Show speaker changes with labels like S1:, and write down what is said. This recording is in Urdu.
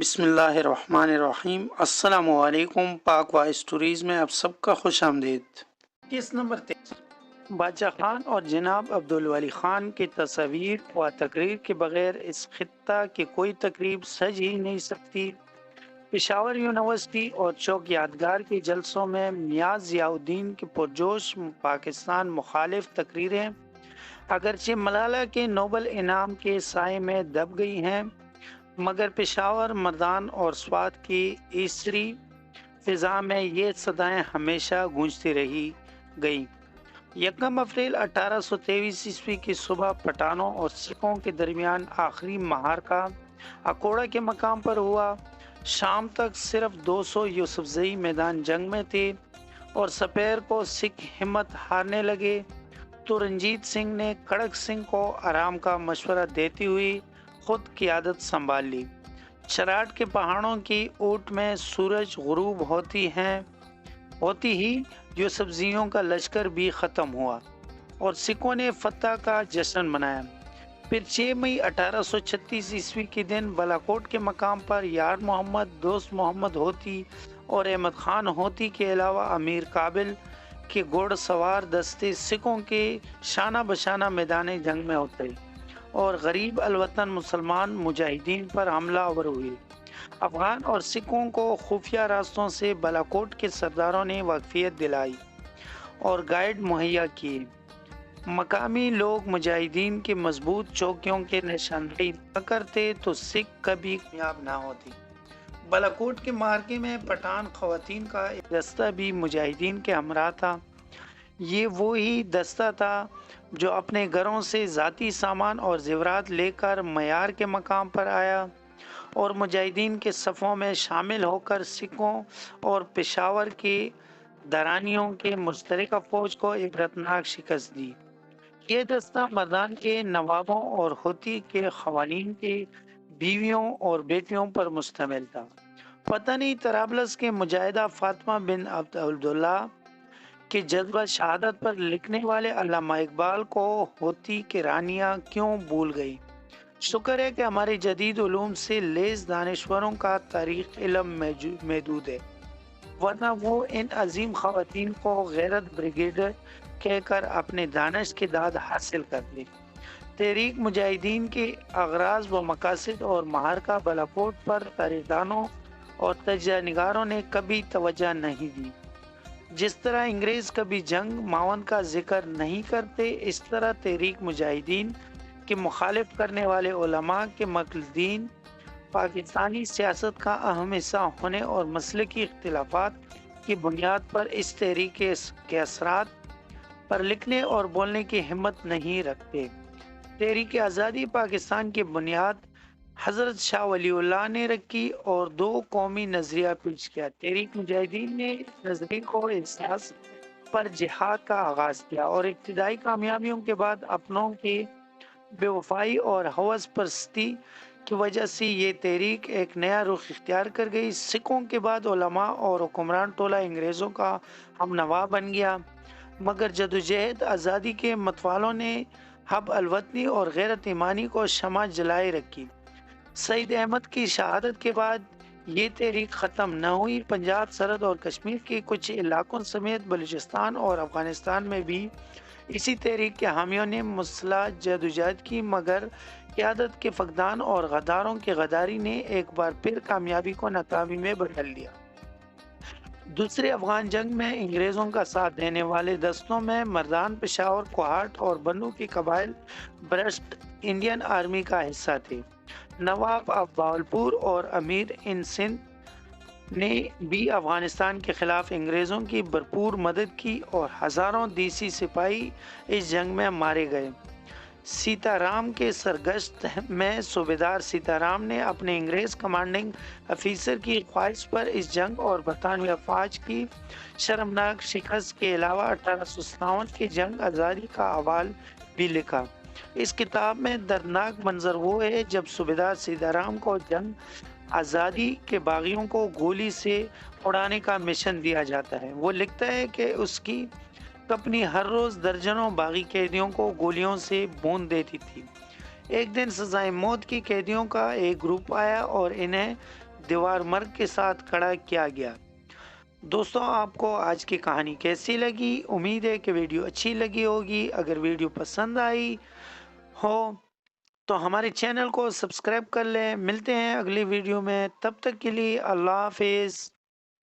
S1: بسم اللہ الرحمن الرحیم۔ السلام علیکم۔ پاک وائس اسٹوریز میں آپ سب کا خوش آمدید۔ کیس نمبر 23 بادشاہ خان اور جناب عبدالولی خان کی تصاویر و تقریر کے بغیر اس خطہ کی کوئی تقریب سج ہی نہیں سکتی۔ پشاور یونیورسٹی اور چوک یادگار کے جلسوں میں میاں ضیاء الدین کی پرجوش پاکستان مخالف تقریریں اگرچہ ملالہ کے نوبل انعام کے سائے میں دب گئی ہیں، مگر پشاور، مردان اور سوات کی عیسری فضا میں یہ صدائیں ہمیشہ گونجتی رہی گئیں۔ یکم اپریل 1823 عیسوی کی صبح پٹھانوں اور سکھوں کے درمیان آخری معرکہ اکوڑا کے مقام پر ہوا۔ شام تک صرف 200 یوسفزئی میدان جنگ میں تھے اور سپیر کو سکھ ہمت ہارنے لگے تو رنجیت سنگھ نے کھڑک سنگھ کو آرام کا مشورہ دیتی ہوئی خود قیادت سنبھال لی۔ چراٹ کے پہاڑوں کی اوٹ میں سورج غروب ہوتی ہی یوسفزئیوں کا لشکر بھی ختم ہوا اور سکھوں نے فتح کا جشن منایا۔ پھر 6 مئی 1836 عیسوی کے دن بالاکوٹ کے مقام پر یار محمد، دوست محمد ہوتی اور احمد خان ہوتی کے علاوہ امیر کابل کے گھوڑ سوار دستے سکھوں کے شانہ بشانہ میدان جنگ میں اترے اور غریب الوطن مسلمان مجاہدین پر حملہ آور ہوئے۔ افغان اور سکھوں کو خفیہ راستوں سے بالاکوٹ کے سرداروں نے واقفیت دلائی اور گائیڈ مہیا کیے۔ مقامی لوگ مجاہدین کی مضبوط چوکیوں کے نشاندہی نہ کرتے تو سکھ کبھی کامیاب نہ ہوتی۔ بالاکوٹ کے معرکے میں پٹھان خواتین کا ایک دستہ بھی مجاہدین کے ہمراہ تھا۔ یہ وہی دستہ تھا جو اپنے گھروں سے ذاتی سامان اور زیورات لے کر معیار کے مقام پر آیا اور مجاہدین کے صفوں میں شامل ہو کر سکھوں اور پشاور کے درانیوں کے مشترکہ فوج کو عبرتناک شکست دی۔ یہ دستہ مردان کے نوابوں اور ہوتی کے قوانین کے بیویوں اور بیٹیوں پر مشتمل تھا۔ پتہ نہیں طرابلس کے مجاہدہ فاطمہ بن عبداللہ کے جذبہ شہادت پر لکھنے والے علامہ اقبال کو ہوتی کی رانیاں کیوں بھول گئی۔ شکر ہے کہ ہمارے جدید علوم سے لیس دانشوروں کا تاریخ علم محدود ہے، ورنہ وہ ان عظیم خواتین کو غیرت بریگیڈ کہہ کر اپنے دانش کی داد حاصل کرتے۔ تحریک مجاہدین کے اغراض و مقاصد اور معرکہ بالاکوٹ پر تاریخ دانوں اور تجزیہ نگاروں نے کبھی توجہ نہیں دی۔ جس طرح انگریز کبھی جنگ معاون کا ذکر نہیں کرتے، اس طرح تحریک مجاہدین کے مخالف کرنے والے علماء کے مقلدین پاکستانی سیاست کا اہم حصہ ہونے اور مسلکی اختلافات کی بنیاد پر اس تحریک کے اثرات پر لکھنے اور بولنے کی ہمت نہیں رکھتے۔ تحریک آزادی پاکستان کی بنیاد حضرت شاہ ولی اللہ نے رکھی اور دو قومی نظریہ پیش کیا۔ تحریک مجاہدین نے اس نظریے کو احساس پر جہاد کا آغاز کیا اور ابتدائی کامیابیوں کے بعد اپنوں کی بے وفائی اور ہوس پرستی کی وجہ سے یہ تحریک ایک نیا رخ اختیار کر گئی۔ سکھوں کے بعد علماء اور حکمران ٹولہ انگریزوں کا ہم نوا بن گیا، مگر جدوجہد آزادی کے متوالوں نے حب الوطنی اور غیرت ایمانی کو شمع جلائے رکھی۔ سعید احمد کی شہادت کے بعد یہ تحریک ختم نہ ہوئی۔ پنجاب، سرحد اور کشمیر کے کچھ علاقوں سمیت بلوچستان اور افغانستان میں بھی اسی تحریک کے حامیوں نے مسلح جدوجہد کی، مگر قیادت کے فقدان اور غداروں کی غداری نے ایک بار پھر کامیابی کو ناکامی میں بدل دیا۔ دوسرے افغان جنگ میں انگریزوں کا ساتھ دینے والے دستوں میں مردان، پشاور، کوہاٹ اور بنو کے قبائل برسٹ انڈین آرمی کا حصہ تھے۔ نواب آف بہاولپور اور امیر ان سندھ نے بھی افغانستان کے خلاف انگریزوں کی بھرپور مدد کی اور ہزاروں دیسی سپاہی اس جنگ میں مارے گئے۔ سیتا رام کے سرگشت میں صوبیدار سیتا رام نے اپنے انگریز کمانڈنگ افیسر کی خواہش پر اس جنگ اور برطانوی افواج کی شرمناک شکست کے علاوہ 1857 کی جنگ آزادی کا احوال بھی لکھا۔ اس کتاب میں دردناک منظر وہ ہے جب صوبیدار سیتا رام کو جنگ آزادی کے باغیوں کو گولی سے اڑانے کا مشن دیا جاتا ہے۔ وہ لکھتا ہے کہ اس کی کمپنی ہر روز درجنوں باغی قیدیوں کو گولیوں سے بھون دیتی تھی۔ ایک دن سزائے موت کی قیدیوں کا ایک گروپ آیا اور انہیں دیوار مرگ کے ساتھ کھڑا کیا گیا۔ دوستوں آپ کو آج کی کہانی کیسی لگی؟ امید ہے کہ ویڈیو اچھی لگی ہوگی۔ اگر ویڈیو پسند آئی ہو تو ہمارے چینل کو سبسکرائب کر لیں۔ ملتے ہیں اگلی ویڈیو میں، تب تک کے لیے اللہ حافظ۔